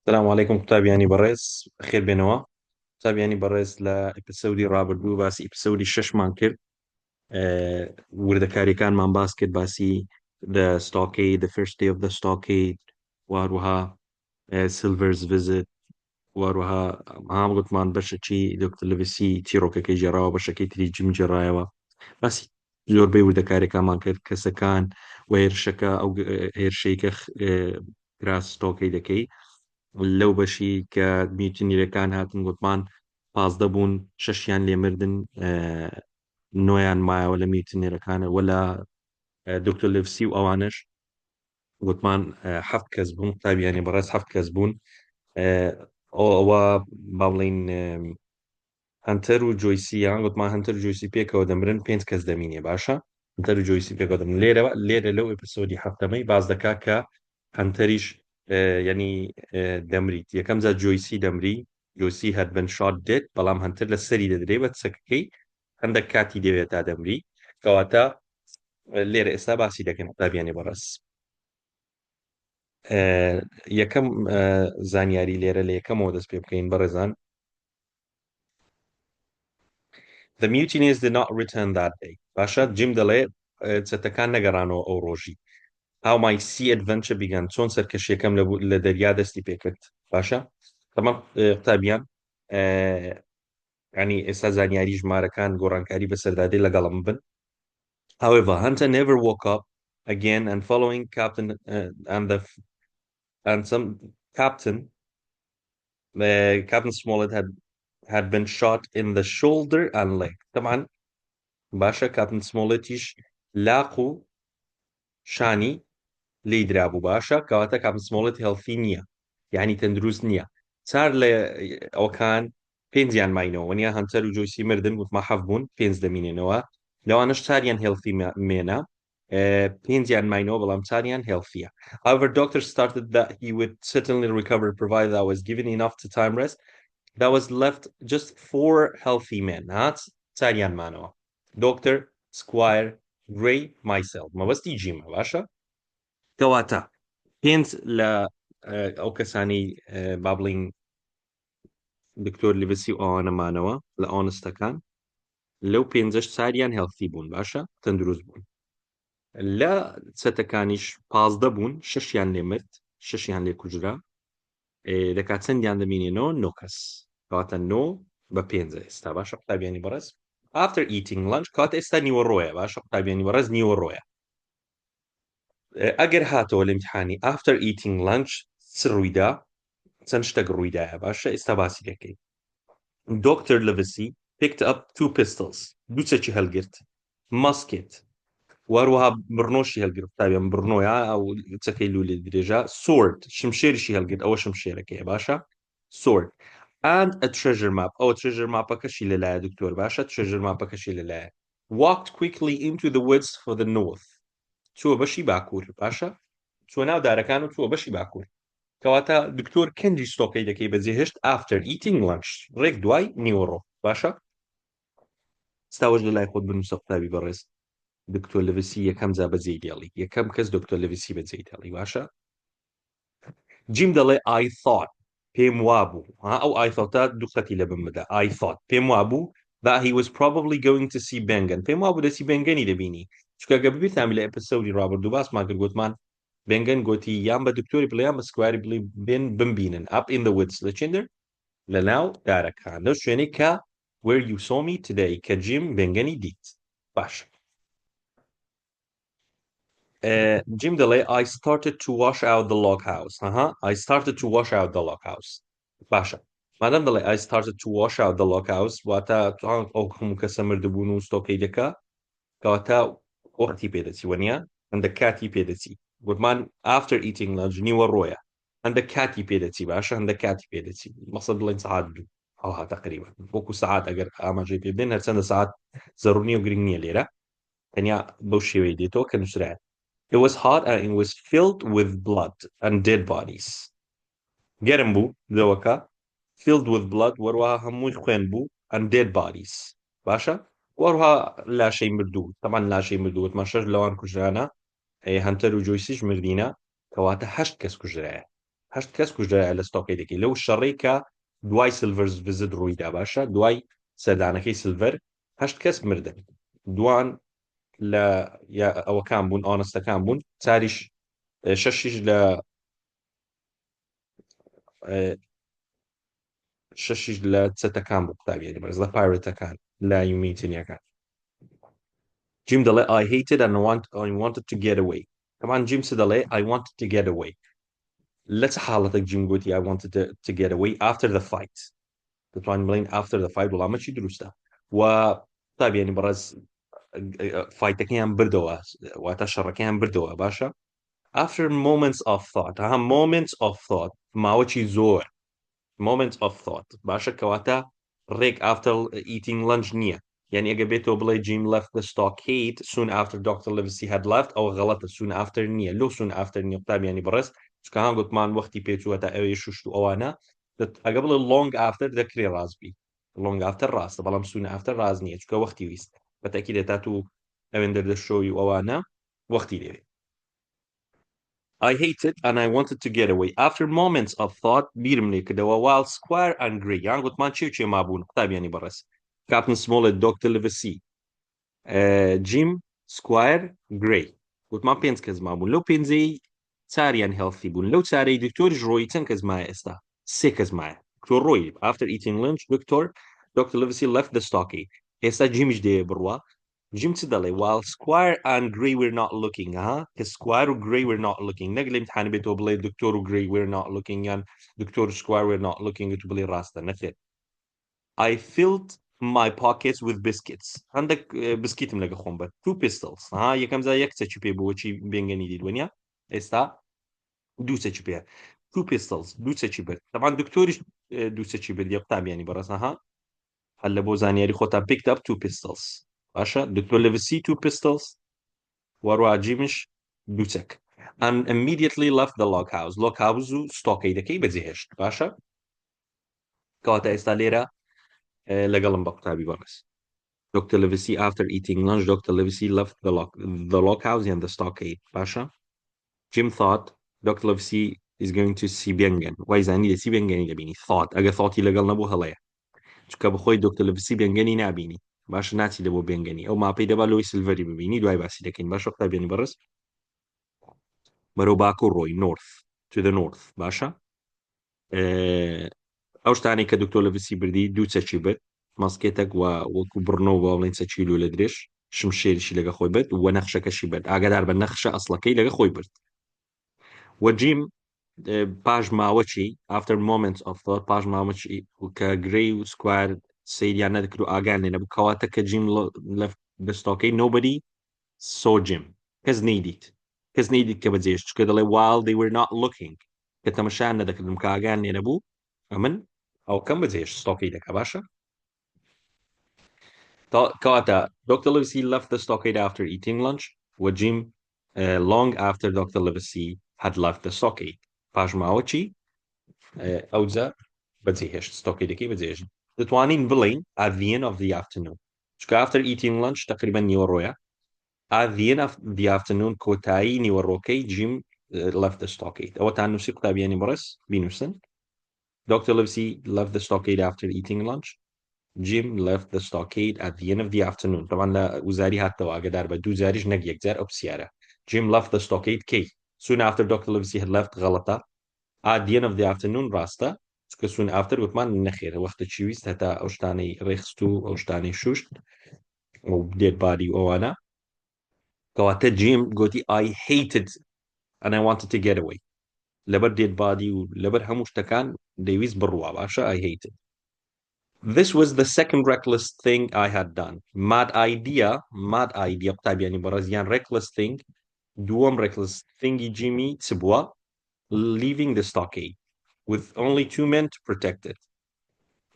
السلام عليكم قوتابیانی بەڕێز خێر بێنەوە قوتابیانی بەڕێز لە ئەپسەودی ڕابردوو باسی ئەپسەودی شەشمان کرد وردەکاریەکانمان باس کرد باسی the stockade the first day of the stockade واروها سیلڤرز visit واروها هام گوتمان بەشێکی دکتۆر لڤسی چیرۆکەکەی جێراوە بەشەکەی تری جیم جێڕایەوە باسی زۆربەی وردەکاریەکانمان کرد کەسەکان و هێرشەکە ئەو هێرشەی کە کراس ستۆکەی دەکەی لەو بەشی کە میتینیرەکان هاتن گوتمان 15 بوون 6یان لێمردن 9یان مایەوە لە میتینێرەکانە وەلا دکتۆر لڤسی و ئەوانش گوتمان 7 کەس بوون قوتابیانی بەڕێز 7 کەس بوون ئەوە با بڵین هەنتەر و جۆیسی یان گوتمان هەنتەر و جۆیسی پێکەوە دەمرن 5 کەس دەمینێ باشە هەنتەر و جۆیسی پێکەوە دەمرن لێرە لەو ئەپیسۆدی هەفتەمەی باز دەکا کە هەنتەریش ینی دەمریت یەکەم جا جۆیسی دەمری جۆیسی هەد بن شاد دێت بەڵام هەنتەر لە سەری دەدرێ بە چەکەکەی هەندێک کاتی دەوێت تا دەمری کەواتە لێرە ئێستا باسی دەکەن قوتابیانی بەڕێز یەکەم زانیاری لێرە لە یەکەمەوە دەست پێ بکەین بەڕێزان The mutineers did not return that day. باشە جیم دەڵێ چەتەکان نەگەڕانەوە ئەو ڕۆژی How my sea adventure began چۆن سەرکەشیەکەم لە دەریا دەستی پێکرد باشە تەمام قوتابیان ینی ئێستا زانیاری ژمارەکان گۆڕانکاری بەسەردادەی لەگەڵم بن However, Hunter never woke up again and following Captain and some Captain Smollett had been shot in the shoulder and leg. طبعا باشە کاپتن سمۆڵەتیش لاق و شانی لی درابوو باشە کەواتە کاپتن سمۆڵەت هێڵفی نییە یعنی تەندروست نییە چار لە ئەوکان پێنجیان ماینەوە وەنیا هەنتەر و جۆیسی مردن گوتما حەف بوون پێنج دەمینێنەوە لەوانش چاریان هێڵفی مێنە پێنجیان ماینەوە بەڵام چاریان هێڵفیە However, doctors started that he would certainly recover provided that was given enough to time rest. That was left just 4 healthy men. هات چاریان مانەوە دۆکتەر سکوایر گرێی مایسەڵ مەبەستی جیمە باشە کەواتە پێنج لە ئەو کەسانی با بڵین دکتۆر لیڤسی ئەوانەمانەوە لە ئۆنستەکان لەو پێنجەش چاریان هێڵفی بوون باشە تەندروست بوون لە چەتەکانیش 15 بوون 6یان لێمرد 6یان لێ کوژرا دەکات چەندیان دەمینێنەوە 9 کەس کەواتە 9 بە 5 ئێستا باشە قوتابیانی بەڕێز After eating lunch کات ئێستا نیوەڕۆیە باشە قوتابیانی بەڕێز نیوەڕۆیە ئەگەر هاتەوە لە امتحانی After eating lunch چ ڕوویدا چەند شتێک ڕوویدایە باشە ئێستا باسی دەکەین Dr. Livesey picked up 2 pistols دووچەکی هەڵگرت musket واروها بڕنۆشی هەڵگرت قوتابیان بڕنۆیە ئەو چەکەی لولێ درێژە sword شمشێریشی هەڵگرت ئەوە شمشێرەکەیە باشە sword and a treasure map ئەوە treasure mapەکەشی لەلایە دکتۆر باشە treasure mapەکەشی لەلایە walked quickly into the woods for the north چووە بەشی باکوور باشە چووە ناو دارەکان و چووە بەشی باکوور کەواتە دکتۆر کەنجی ستۆکەی دەکەی بەجێهێشت after eating lunch ڕێک دوای نیوەڕۆ باشە ستاوەش لەلای خۆت بنووسە قوتابی بەڕێز دکتۆر لڤسی یەکەم جا بەجێی دێڵی یەکەم کەس دکتۆر لڤسی بەجێی دێڵی باشە جیم دەڵێ I thought پێم وابوو ئەو I thought دوو خەتی لە بم بدە I thought پێم وابوو that he was probably going to see Ben Gunn پێم وابوو دەچی Ben Gunn-ی دەبینی چونکە گە ببیرتامی لە ئەپسەودی ڕابردوو باسمان کرد گوتمان Ben Gunn گوتی یان بە دکتۆری بڵێ یان بە سکواری بڵێ بێن بمبینن up in the woods لە چێندر لە ناو دارەکان لەو شوێنەی کە where you saw me today کە جیم Ben Gunn-ی دیت باشە Jim دەڵێ I started to wash out the log house I started to wash out the log house باشە مادەم دەڵێ I started to wash out the log house واتە ئەو هەموو کەسە مردبوون و ستۆکەی دەکا کەواتە وەختی پێدەچی وەنیا هەندێک کاتی پێدەچی گوتمان after eating lunch نیوەڕۆیە هەندێک کاتی پێدەچی باشە هەندێک کاتی پێدەچی مەسەڵ بڵێن سەعات دوو هەڵها تقریبا وەکو سەعات ئەگەر ئاماژەی پێ بدەین هەرچەندە سەعات زەڕونی و گرنگ نییە لێرە تەنیا بەو شێوەی دێتەوە کە نووسرایە It was hot and it was filled with blood and dead bodies. گەرم بوو لەوەکە filled with blood وەروەها هەمووی خوێن بوو and dead bodies باشە وەروها لاشەی مردوو تەمان لاشەی مردوو وتمان شەش لەوان کوژرانە هەنتەر و جۆیسیش مردینە کەواتە 8 کەس کوژرایە هەشت کەس کوژرای لە ستۆکەیدەکەی لەو شەڕێی کە دوای سلڤەرز ڤزت ڕوویدا باشە دوای سەردانەکەی سلڤەر هەشت کەس مردن دوان لە ئەوەکان بوون ئانستەکان بوون چاریش شەشیش لە شەشیش لە چەتەکان بوو قوتابیانی بەرز لە پایرەتەکان لە یومیتنیەکان جیم دەڵێ I hated and I wanted to get away طبعا جیم چ دەڵێ I wanted to get away لە چه حاڵەتێک جیم گوتی I wanted to get away after the fight دەتوانین بڵین after the fight وەڵامەکی دروستە و قوتابیانی بەڕێز فایتەکەیان بردەوە واتە شەڕەکەیان بردەوە باشە after moments of thought moments of thought ماوەکی زۆر moments of thought باشە کەواتە ڕێک after eating lunch نییە يعني ئەگە بێتەوە بڵێ Jim left the stockade soon after Dr. Livesey had left ئەوە غەڵەتە soon after نییە لەو soon after نییە قوتابیانی بەڕێز چکە هەم گوتمان وەختی پێچووە تا ئەوەی شوشت و ئەوانە ئەگە بڵێ long after دەکرێ ڕاستبی long after ڕاستە بەڵام soon after ڕاز نییە چکە وەختی ویست بەتەکی دێتات و ئەوێن دەردەشۆوی و ئەوانە وەختی دەوێت I hated and I wanted to get away. After moments of thought, بیرم لێ کردەوە while Squire and Grey یان گوتمان چێ مابوون قوتابیانی بەڕێز Captain Smollett, Dr. Livesey, Jim, Squire, Grey گوتمان 5 کەس مابوون لەو پێنجەی چاریان هێڵفی بوون لەو چارەی دکتۆریش ڕۆی چەند کەس مایە ئێستا 3 کەس مایە دکتۆر ڕۆی after eating lunch Dr. Livesey left the stockade ئێستا جیمیش دێ بڕوە جیم چ دەڵێ while Squire and Grey were not looking کە Squire و Grey were not looking نەک لە امتحان بێتەوە بڵێ دکتۆر و Grey were not looking یان دکتۆر و Squire were not looking تو بڵێ ڕاستە نەخێر I filled my pockets with biscuits هەندێک بسکیتم لەگە خۆم بە two pistols یەکەم جا یەک چەکی پێ بۆچی بێنگەنی دیدوەنیا ئێستا دوو چەکی پێ two pistols دوو چەکی برد طبعا دکتۆریش دوو چەکی بردی قوتابیانی بەڕێز هەل لە بۆ زانیاری خۆتان picked up two pistols باشە دکتۆر Livesey two pistols وەروە جیمش دوو چەک and immediately left the log house و ستۆکەیدەکەی بەجێهێشت باشە کەواتە ئێستا لێرە لەگەڵم بە قوتابی بەڕێز Dr. Livesey after eating lunch Dr. Livesey left the log house and the stockade باشە Jim thought Dr. Livesey is going to see Ben Gunn وای زانی دەچی Ben Gunny دەبینی thought ئەگە thoughتی لەگەڵ نەبوو هەڵەیە چکە بخۆی Dr. Livesey Ben Gunny نابینی باش ناچی لە بۆ Ben Gunny ئەو ماپەی دەبا لەوەی سلڤەری ببینی دوای باسی دەکەین باشە قوتابیانی بەڕێز بەرەو باکو ڕۆی north to the north باشە ئەو شتانی کە دکتۆر Livesey بردی دوو چەکی برد ماسکێتێک و وەکو بڕنەوە باڵێن چەکیلو لە درێژ شمشێریشی لەگە خۆی برد و نەخشەکەشی برد ئاگادار بە نەخشە ئەسڵەکەی لەگە خۆی برد وەجیم پاش ماوەچی after moments of thought پاش ماوەچی کە Grey و Squire سەیریان نەدەکرد و ئاگان لێ نەبوو کەواتە کە جیم لە دەستۆکەی nobody saw Jim کەس نەیدیت کە بەجێش چکە دەڵێ while they were not looking کە تەمەشایان نەدەکردم کە ئاگان لێ نەبوو ئەمن ئەو کەم بەجێش ستۆکەی دەکا باشە کەواتە Dr. Livesey left the stockade after eating lunch و Jim long after Dr. Livesey had left the stockade پاش ماوەچی ئەوجا بەجێهێشت ستۆکەیدەکەی بەجێهێشت دەتوانین بڵین at the end of the afternoon چکە after eating lunch تقریبا نیوەڕۆیە at the end of the afternoon کۆتایی نیوەڕۆکەی Jim left the stockade ئەوەتان نووسی قوتابیانی بەڕێز بینووسن Dr. Livesey left the stockade after eating lunch Jim left the stockade at the end of the afternoon طبعا لە وزاری هاتەوە ئاگادار بە دوو جاریش نەک یەکجار ئەو پرسیارە Jim left the stockade کەی soon after Dr. Livesey had left غەڵەتە at the end of the afternoon ڕاستە چکە soon after وتمان نەخێرە وەختێکی ویست هەتا ئەو شتانەی ڕێخست و ئەو شتانەی شوشت ئەو dead body و ئەوانە کەواتە Jim گوتی I hated and I wanted to get away لەبەر dead body و لەبەر هەموو شتەکان دەیویست بڕوا باشە I hated This was the second reckless thing I had done. Mad idea قوتابیانی بەڕێز یان reckless thing دووەم reckless thingy Jimmy چ بووە leaving the stockade with only 2 men to protect it.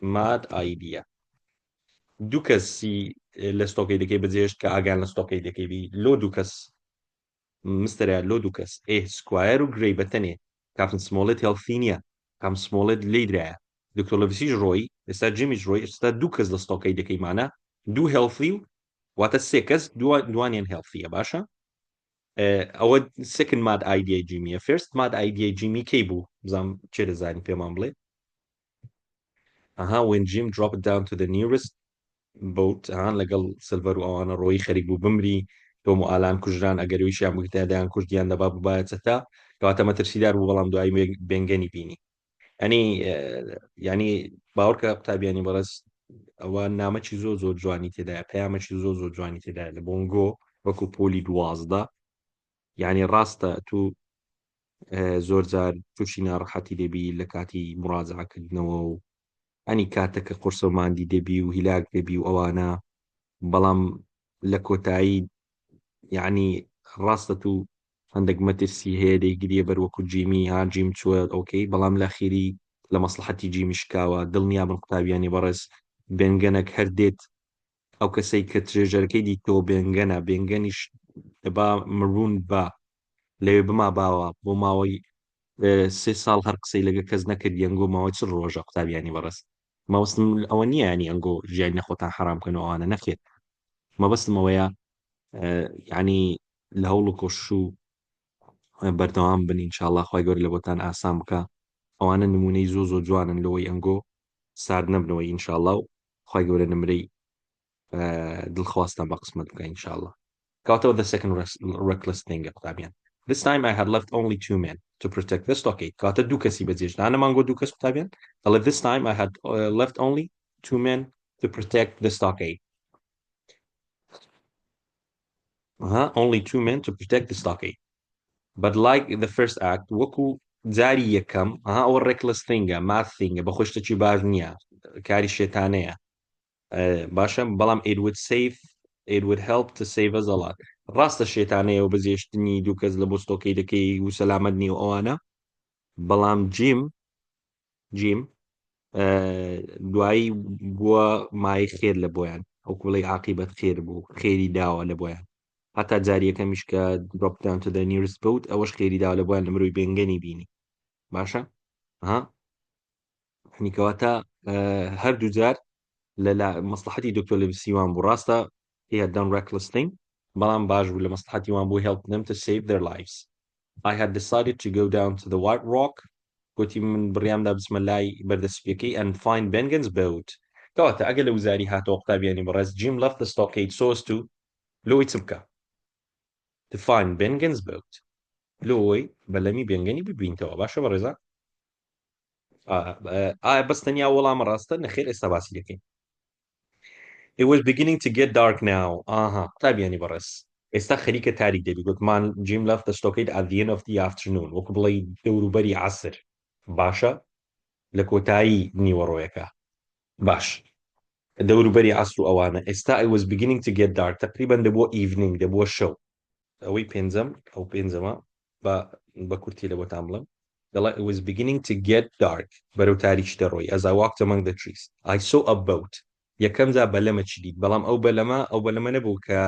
Mad idea. دوو کەسی لە ستۆکەیدەکەی بەجێهێشت کە ئاگان لە ستۆکەیدەکەی بی لۆ دوو کەس مستەرە لۆ دوو کەس Squire و Grey بەتەنێ Captain Smollett هێڵفی نییە Captain Smollett لێدرایە دکتۆر Liveseyش ڕۆی ئێستا جیمیش ڕۆی ئێستا دوو کەس لە ستۆکەیدەکەیمانە دوو هێڵفی و واتە 3 کەس دوانیان هێڵفیە باشە ئەوە second mad idea جیمیە first mad idea جیمی کەی بوو بزانم چێ دەزانی پێمان بڵێ ئەها when Jim dropped down to the nearest boat ئەها لەگەڵ سلڤەر و ئەوانە ڕۆیی خەریک بوو بمری تۆم و ئالان کوژران ئەگەرویشیان بگتیادایان کوردیان دەبا ببایە چەتا کەواتە مەترسیدار بوو بەڵام دوایی بێنگەنی بینی ئەنی ینی باوەڕکە قوتابیانی بەڕێز ئەوە نامەکی زۆر جوانی تێدایە پەیامەکی زۆر جوانی تێدایە لە بۆنگۆ وەکو پۆلی 12 یعنی ڕاستە تو زۆر جار تووشی ناڕەحەتی دەبی لە کاتی مڕاجعەکردنەوە و ئەنی کاتەکە قورسە و ماندی دەبی و هیلاک دەبی و ئەوانە بەڵام لە کۆتایی یعنی ڕاستە تو هەندێک مەترسی هەیە دەیگریە بەروەکو جیمی ها جیم چووە ئۆکەی بەڵام لاخیری لە مەسلحەتی جیمی شکاوە دڵنیا بن قوتابیانی بەڕێز بێنگەنێک هەردێت ئەو کەسەی کە ترێژەرەکەی دیتەوە بێنگەنە بێنگەنیش دەبا مڕون بە لەوێ بما باوە بۆ ماوەی 3 ساڵ هەر قسەی لەگە کەس نەکرد ئەنگۆ ماوەی چ ڕۆژە قوتابیانی بەڕێز مەوەستم ئەوە نییە ینی ئەنگۆ ژیان نەخۆتان حرامکەن و ئەوانە نەخێت مەبەستم ئەوەیە ینی لە هەوڵ و کۆش و بەردەوام بن ئینشاءڵڵا خی گەور لە بۆتان ئاسان بکە ئەوانە نمونەی زۆر جوانن لەوەی ئەنگۆ سارد نەبنەوەی ئینشاءڵڵا و خی گەورە نمرەی دڵخواستان بە قسمت بکە ئینشاءڵڵا کاتەوە the second reckless thing قوتابیان this time I had left only 2 men to protect the stockade کاتە دوو کەسی بەجێشدا نەمانگۆ دوو کەس قوتابیان ئەڵێ this time I had left only 2 men to protect the stockade only 2 men to protect the stockade but like the first act وەکو جاری یەکەم ئەوە reckless thingە mad thingە بە خۆشتەکی باش نییە کاری شێتانەیە باشە بەڵام it would help to save us a lot ڕاستە شێتانەیە و بەزێشتنی دوو کەس لە بۆ ستۆکەی دەکەی و سەلامەت نی و ئەوانە بەڵام جیم دوایی بووە مای خێر لە بۆیان ئەو کوڵی عاقیبەت خێر بوو خێری داوە لە بۆیان هەتا جاریەکەمیش کە drop down to the nearest boat ئەوەش خێری داوە لە بۆیان لە مرۆی بێنگەنی بینی باشە هەنیکەواتە هەردوو جار لە مەسلحەتی دکتۆر لەویسیوان بوو ڕاستە he had done reckless thing بەڵام باش بوو لە مەسلحەتی وان بوو help them to save their lives I had decided to go down to the White Rock گوتی من بڕیامدا بچمە لای بەردەسپیەکەی and find Ben Gunn's boat کەواتە ئەگە لە وزاری هاتەوە قوتابیانی بەڕێز Jim left the stockade so as to لۆی چ بکە to find Ben Gunn's boat لۆی بەلەمی بێنگەنی ببینتەوە باشە بەڕێزە بەس تەنیا وەڵامە ڕاستە نەخێر ئێستا باسی دەکەین It was beginning to get dark now. قوتابیانی بەڕێز ئێستا خەریکە تاریک دەبی گوتمان Jim left the stockade at the end of the afternoon وەکو بڵێ دەوروبەری عەسر باشە لە کۆتایی نیوەڕۆیەکە باش دەوروبەری عەسر و ئەوانە ئێستا it was beginning to get dark تقریبا دەبووە evening دەبووە شەو ئەوەی پێنجەم ئەو پێنجەمە بە کورتی لە بۆتان بڵم دەڵێ it was beginning to get dark بەرەو تاریکی دەڕۆی as I walked among the trees I saw a boat یەکەم جا بەلەمە چی دیت بەڵام ئەو بەلەمە نەبوو کە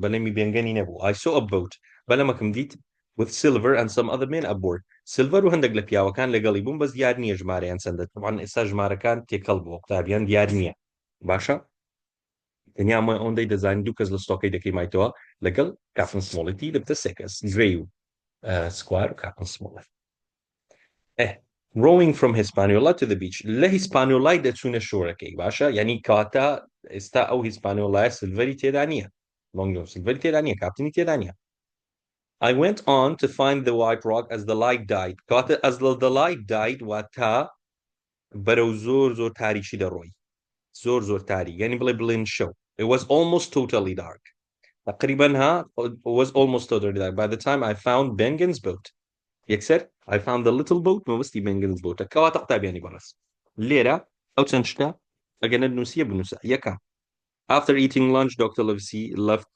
بەلەمی بێنگەنی نەبوو I saw a boat بەلەمەکەم دیت with silver and some other men aboard silver و هەندێک لە پیاوەکان لەگەڵی بوون بەس دیار نییە ژمارەیان چەندە طبعاً ئێستا ژمارەکان تێکەڵ بووە قوتابیان دیار نییە باشە تەنیا ئەمە ئەوەندەی دەزانین دوو کەس لە ستۆکەی دەکەی مایتەوە لەگەڵ کاپتن سمۆڵەتی دەبتە سێ کەس گرێی و سکوار و کاپتن سمۆڵەت rowing from Hispaniola to the beach لە هیسپانیۆلای دەچوونە شۆرەکەی باشە یعنی کاتە ئێستا ئەو هیسپانیۆلایە سلڤەری تێدا نییە لۆنگ جۆن سلڤەری تێدا نییە کاپتنی تێدا نییە I went on to find the White Rock as the light died کاتە as the light died واتە بەرەو زۆر تاریکی دەڕۆی زۆر تاریک یعنی بڵێن شەو it was almost totally dark تقریبا was almost totally dark by the time I found Ben Gunn's boat یەکسەر I found the little boat مەبستی Ben Gunn's boat کەواتە قوتابیانی بەڕێز لێرە ئەو چەند شتە ئەگەنە نووسیە بنووسە یەکە after eating lunch Dr. Livesey left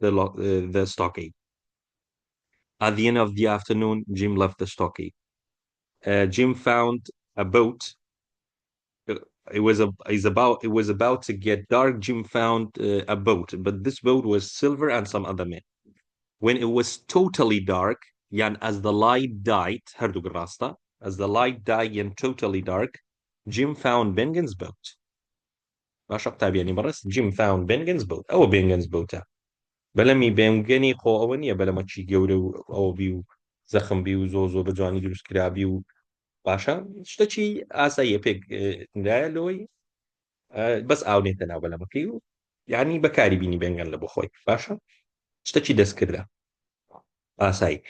the stockade at the end of the afternoon Jim left the stockade Jim found a boat it was about to get dark Jim found a boat but this boat was silver and some other men when it was totally dark يعني as the light died هردوك الراستا as the light died and totally dark Jim found Ben Gunn's boat باشا قتابي يعني برس Jim found Ben Gunn's boat أو Ben Gunn's boat بەلەمی بێمگەنی خۆ ئەوە نییە بەلەمەچی گەورە و ئەوە بی و زەخم بی و زۆ بە جوانی دروستکرابی و باشە شتێکی ئاساییە پێک دایە لەوەی بەس ئاونێتە ناو بەلەمەکەی و یعنی بەکاری بینی بێنگەن لە بۆ خۆی باشە شتێکی دەستکردە ئاسایی.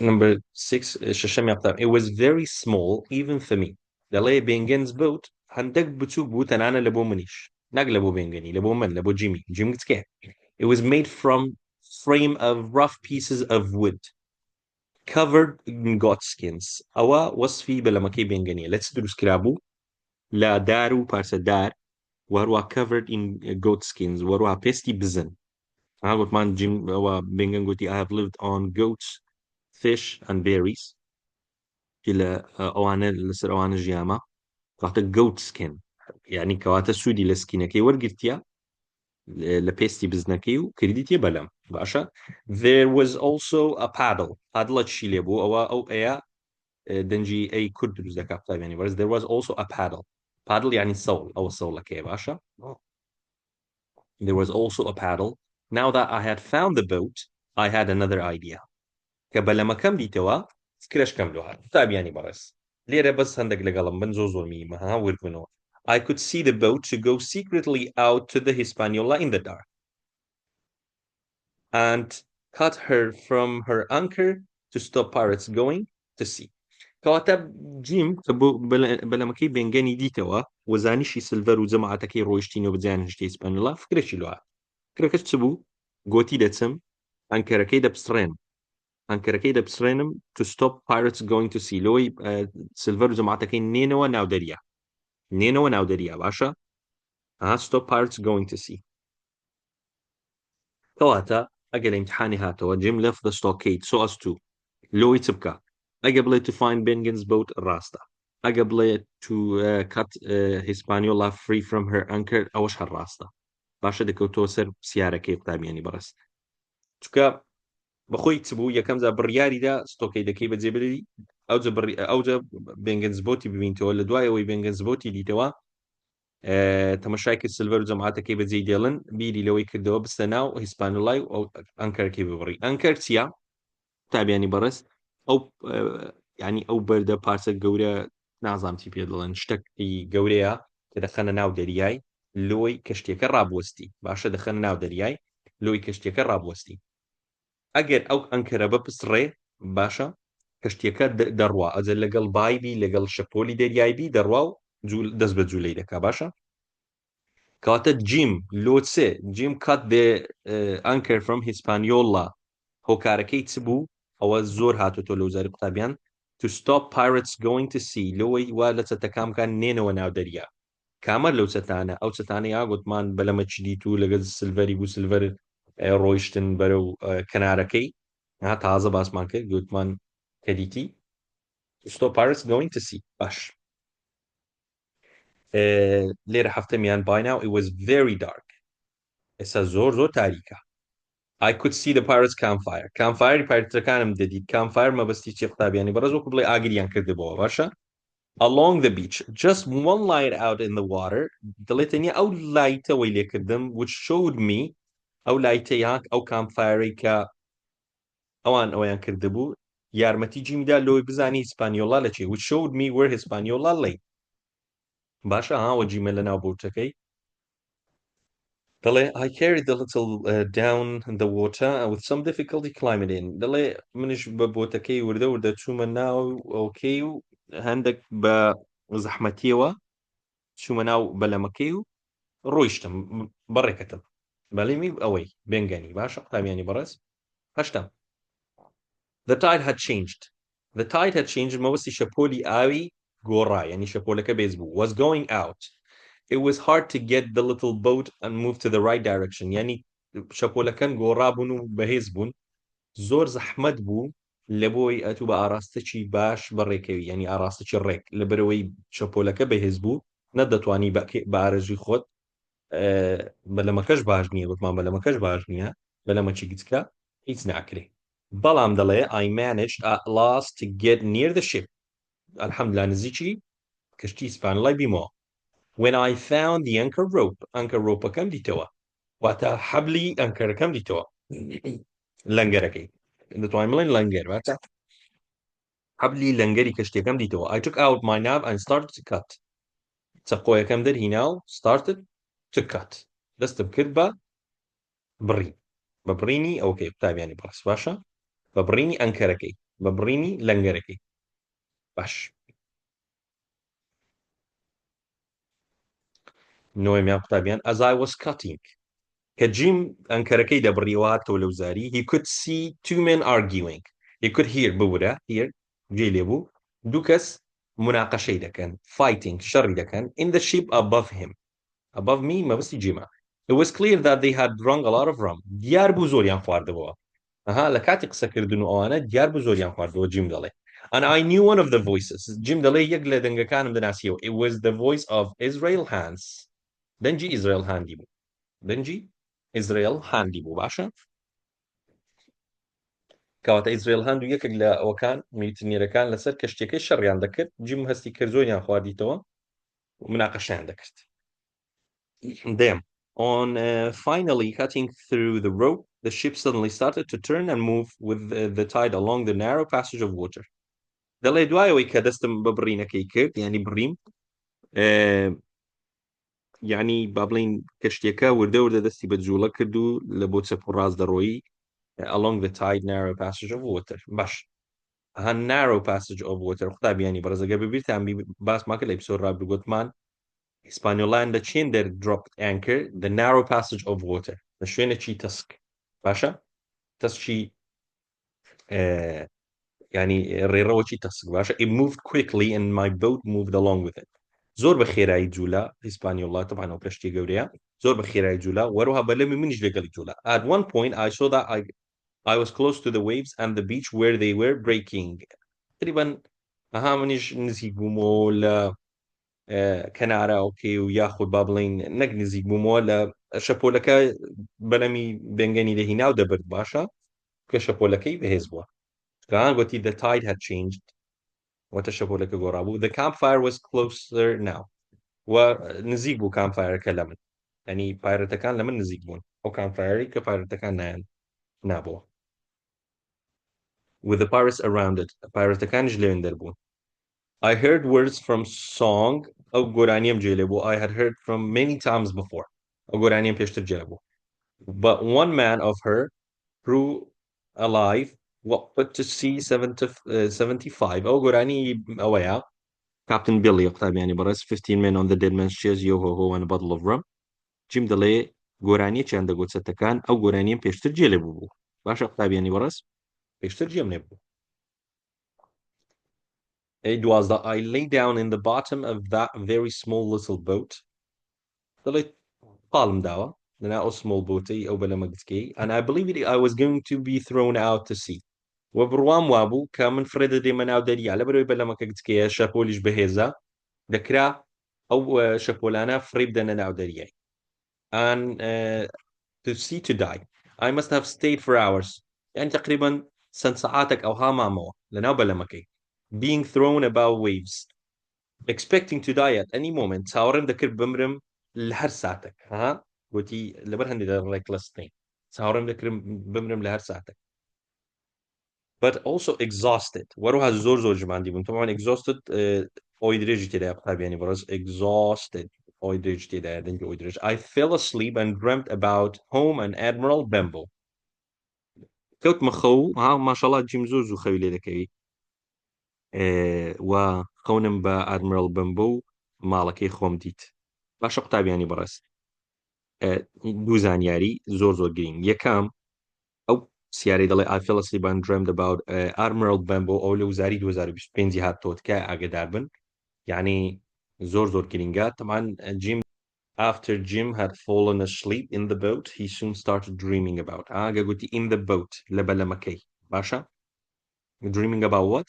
Number 6 شەشەم یافتم it was very small even for me دەڵێ بێنگەنز بوت هەندێک بچووک بوو تەنانە لە بۆ منیش ناک لە بۆ بێنگەنی لە بۆ من لە بۆ جیمی جیم گچکێ it was made from frame of rough pieces of wood covered in goat skins ئەوە وەصفی بەلەمەکەی بێنگەنیە لە چ دروستکرا بوو لە دار و پارچە دار وهروە covered in goat skins وهروە پێستی بزن گوتمان جیم ئەوە بێنگەن گوتی I have lived on goats fish and berries لە ئەوانە لەسەر ئەوانە ژیامە کاتە goat skin یعنی کەواتە سوودی لە سکینەکەی وەرگرتیە لە پێستی بزنەکەی و کردیتە بەلەم باشە there was also a paddle پادڵە چی لێ بوو ئەوە ئەو ئەیە دەنجی ئەی کورد دروست دەکات قوتابیانی بەرز there was also a paddle یعنی سەوڵ ئەوە سەوڵەکەیە باشە there was also a paddle now that I had found the boat I had another idea کە بەلەمەکەم دیتەوە سکرشکەم لۆ هات قوتابیانی بەڕێز لێرە بەس هەندێک لەگەڵم بن زۆر میمەها وربنەوە I could see the boat to go secretly out to the Hispaniola in the dark and cut her from her anchor to stop pirates going to sea. کەواتە جیم کە بۆ بەلەمەکەی بێنگەنی دیتەوە وەزانیشی سلڤەر و جەماعەتەکەی ڕۆیشتینەوە بجیان هەشتی ئیسپانیۆلا فکرێکی لۆ هات فکرەکەش چ بوو گۆتی دەچم ئەنکەرەکەی دەپسڕێنم ئەنکەرەکەی دەپسڕێنم to stop pirates going to sea لۆی سلڤەر و جەماعەتەکەی نێنەوە ناو دەریا باشە stop pirates going to sea کەواتە ئەگەر ئیمتحانی هاتەوە جیم left the stockade so as to لۆی چ بکە ئەگە بڵێ to find Bengen's boat ڕاستە ئەگە بڵێ to cut Hispaniola free from her anchor ئەوەش هەر ڕاستە باشە دەکەوتەوە سەر سیارەکەی قوتابیانی بەڕست چکە بەخۆی چ بوو یەکەم جا بڕیاریدا ستۆکەیدەکەی بەجێ بدەی ئەوجە بێنگەنز بۆتی ببینیتەوە لە دوایەوەی بێنگەنز بۆتی دیتەوە تەمەشای کرد سلڤەر و جەماعەتەکەی بەجێی دێڵن بیری لەوەی کردەوە بستە ناو هیسپانۆلای و ئەنکەرەکەی ببڕی ئەنکەر چییە قوتابیانی بەڕست ئەو ینی ئەو بەردە پارچە گەورە نازانم چی پێ دەڵێن شتێکی گەورەیە کە دەخەنە ناو دەریای لۆی کەشتێکە ڕابوەستی باشە دەخەنە ناو دەریای لۆی کەشتێکە ڕابوەستی ئەگەر ئەو ئەنکەرە بپسڕێ باشە کەشتێکە دەڕوا ئەجە لەگەڵ بایبی لەگەڵ شەپۆلی دەریایبی دەڕوا و دەست بە جوولەی دەکا باشە کەواتە جیم لۆچێ جیم کات دێ ئەنکەر from Hispaniola هۆکارەکەی چ بوو ئەوە زۆر هاتوتۆ لە وزاری قوتابیان to stop pirates going to sea لەوەی وا لە چەتەکامکان نێنەوە ناو دەریا کامە لەو چەتانە ئەو چەتانەی ئاگوتمان بەلەمە چیدیت و لەگەڵ سلڤەری بوو سلڤەر ڕۆیشتن بەرەو کەنارەکەی تازە باسمان کرد گوتمان کەدیتی stop pirates going to sea باش لێرە هەفتەمیان by now it was very dark ئێستا زۆر تاریکە I could see the pirates campfire پایرەتەکانم دەدیت campfire مەبەستی چی قوتابیانی بەڕێز وەکو بڵێ ئاگریان کردبەوە باشە along the beach just one light out in the water دڵێتەنیە ئەو لایتەوەی لێکردم which showed me ئەو لایتە یاک ئەو campfire کە ئەویان کردبوو یارمەتی جیمدا لۆی بزانی هیسپانیۆلا لە چێ which showed me where Hispaniola lay باشە هاوە جیمە لە ناو بۆتەکەی دەڵێ I carried the little down the water with some difficulty climbing in دەڵێ منش بە بۆتەکەی وردە چوومە ناو ئۆکەی و هەندێک بە زەحمەتیەوە چوومە ناو بەلەمەکەی و ڕۆیشتم بەڕێکەتم بەڵێمی ئەوەی بێنگەنی باشە قوتابیانی بەڕێز هەشتم The tide had changed مەبەستی شەپۆلی ئاوی گۆڕا یعنی شەپۆلەکە بێز بوو was going out it was hard to get the little boat and move to the right direction یعنی شەپۆلەکان گۆڕا بوون و بەهێز بوون زۆر زەحمەت بوو لە بۆی ئەتوو بە ئاراستەی باش بەڕێکەوی یعنی ئاراستەی ڕێک لەبەرەوەی شەپۆلەکە بەهێز بوو نەدەتوانی بە ئارەژی خۆت بەلەمەکەش باش نییە گوتمان بەلەمەکەش باش نییە بەلەمەکی گچکە هیچ ناکرێ بەڵام دەڵێ I managed at last to get near the ship الحەمدوللا نزیکی کەشتی ئیسپانیۆلای بیمەوە when I found the anchor ropeەکەم دیتەوە واتە حەبلی ئەنکەرەکەم دیتەوە لەنگەرەکەی دەتوانین بڵێن لەنگەر واتە حەبلی لەنگەری کەشتیەکەم دیتەوە I took out my knob and started to cut چەقۆیەکەم دەرهینا و started to cut دەستم کرد بە بڕین بە بڕینی ئەوکەی قوتابیانی بەڕست باشە بە بڕینی ئەنکەرەکەی بە بڕینی لەنگەرەکەی باش نۆیەمیان قوتابیان as I was cutting کە جیم ئەنکەرەکەی دەبڕیەوە هاتەوە لەو زاری he could see two men arguing he could hear ببورە hear گوێی لێبوو دوو کەس مناقەشەی دەکەن fighting شەڕی دەکەن in the ship above him above me مەبەستی جیمە it was clear that they had drunk a lot of rum دیار بوو زۆریان خواردەوە ئەها لە کاتی قسەکردن و ئەوانە دیار بوو زۆریان خواردەوە جیم دەڵێ and I knew one of the voices جیم دەڵێ یەک لە دەنگەکانم دەناسیەوە it was the voice of Israel Hands دەنجی ئیزرائیل هاندی بوو دەنجی ئیزرائیل هاندی بوو باشە کەواتە ئیزرائیل هاند و یەکێک لە ئەوەکان میلیتنیەرەکان لەسەر کەشتیەکەی شەڕیان دەکرد جیم هەستی کرد زۆریان خواردیتەوە و مناقەشیان دەکرد دێم on finally cutting through the rope the ship suddenly started to turn and move with the tide along the narrow passage of water دەڵێ دوایەوەی کە دەستم بە بڕینەکەی کرد ینی بڕیم یعنی با بڵین کەشتیەکە وردە وردە دەستی بە جوڵە کرد و لە بۆ چەپ و ڕاست دەڕۆیی along the tide narrow passage of water باش هەن narrow passage of water قوتابیانی بەڕێزەگە ببیرتان باسماکە لە ئەپیسۆد ڕابردوو گوتمان ئیسپانیۆڵان لە چین dropped anchor the narrow passage of water لە شوێنێکی تەسک باشە تەسکی ینی ڕێڕەوەکی تەسک باشە it moved quickly and my boat moved along with it زۆر بە خێرایی جوولە ئیسپانیۆڵا طبعاً ئەو کەشتی گەورەیە زۆر بە خێرایی جوولە وەروها بەلەمی منیش لەگەڵی جوولە at one point I saw that I was close to the waves and the beach where they were breaking تقريبا ئەها منیش نزیک بوومەوە لە کەنارە ئەوکێ و یاخود با بڵین نەک نزیک بوومەوە لە شەپۆلەکە بەلەمی بێنگەنی دەهینا و دەبرد باشە کە شەپۆلەکەی بەهێز بووە گان گوتی the tide had changed واتە شەپۆلەکە گۆڕابوو the campfire was closer now و نزیک بوو کامفایرەکە لە من ینی پایرەتەکان لە من نزیک بوون ئەو کامفایری کە پایرەتەکان نایەن نابەوە with the pirates around it پایرەتەکانیش لێوێن دەربوون I heard words from song ئەو گۆرانیم جێ لێبوو I had heard from many times before ئەو گۆرانیم پێشتر جێ بوو but one man of her grew alive put to sea 75 ئەو گۆرانی ئەوەیە Captain Billy قوتابیانی بەڕێز 15 men on the dead man's chest yo ho ho and a bottle of rum جیم دەڵێ گۆرانیەکیان دەگوت چەتەکان ئەو گۆرانیم پێشتر جێ لێ بوو باشە قوتابیانی بەڕێز پێشتر جێم لێ بوو It was that I lay down in the bottom of that very small little boat دەڵێ پاڵم داوە لەنا ئەو small boatەی ئەو بەلەمە گچکەی and I believed I was going to be thrown out to sea و بڕوام وابوو کە من فرێدە دێمە ناو دەریا لەبەرەوەی بەلەمەکە گچکەیە شەپۆلیش بەهێزە دەکرا ئەو شەپۆلانە فڕێ بدەنە ناو دەریای and to sea to die I must have stayed for hours يعني تقريبا چەند سەعاتێک ئەوها مامەوە لەناو بەلەمەکەی being thrown about waves expecting to die at any moment چاوەڕێم دەکرد بمرم لە هەر ساتێک ها گوتی لەبەر هەندێک ڕێکلەستین چاوەڕێم دەکرد بمرم لە هەر ساتێک but also exhausted وەروها زۆر ژماندی بووم طبعا exhausted ئەوی درێژی تێدایە قوتابیانی بەڕێز exhausted ئەوی درێژی تێدایە دەنگی ئەوی درێژ I fell asleep and dreamt about home and Admiral Benbow کەوتمە خەو ها ماشەڵڵا جیم زۆر زوو خەوی لێ دەکەوی و خەونم بە ئادمیرال بەمبە و ماڵەکەی خۆم دیت باشە قوتابیانی بەڕێز دوو زانیاری زۆر گرنگ یەکەم ئەو سیارەی دەڵێ I fell asleep and dreamt about Admiral Benbow ئەو لە وزاری 2025 هاتۆ تکە ئاگدار بن یعنی زۆر گرنگە طبعا جیم After Jim had fallen asleep in the boat, he soon started dreaming about. Guti in the boat, lebalamakay. Basha? Dreaming about what?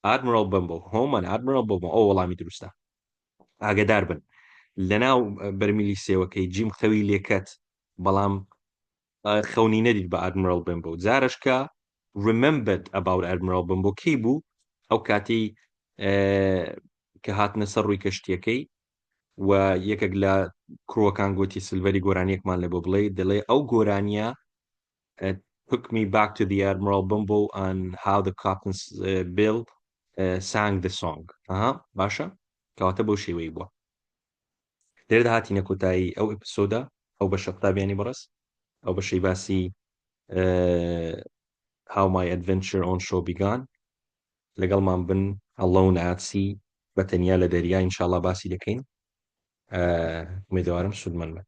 Admiral Benbow. Home and Admiral Benbow. Oh, والله مدرسته. Darben. لناو برميلي سيوا كي جيم خوي ليكات بلام خوني نديد با Admiral Benbow. زارشكا remembered about Admiral Benbow كيبو أو كاتي كهات نسروي كشتيكي و یەکێک لە کڕوەکان گوتی سلڤەری گۆرانیەکمان لێ بۆ بڵێ دەڵێ ئەو گۆرانیە took me back to the Admiral Benbow and how the Captain's Bill sang the song. باشە کەواتە بەو شێوەی بووە. لێرەدا هاتینە کۆتایی ئەو ئەپیسۆدە ئەو بەشە قوتابیانی بەڕێز ئەو بەشەی باسی how my adventure on show began لەگەڵمان بن alone at sea بە تەنیا لە دەریا ئینشاڵڵا باسی دەکەین. امیدوارم سودمەند بن.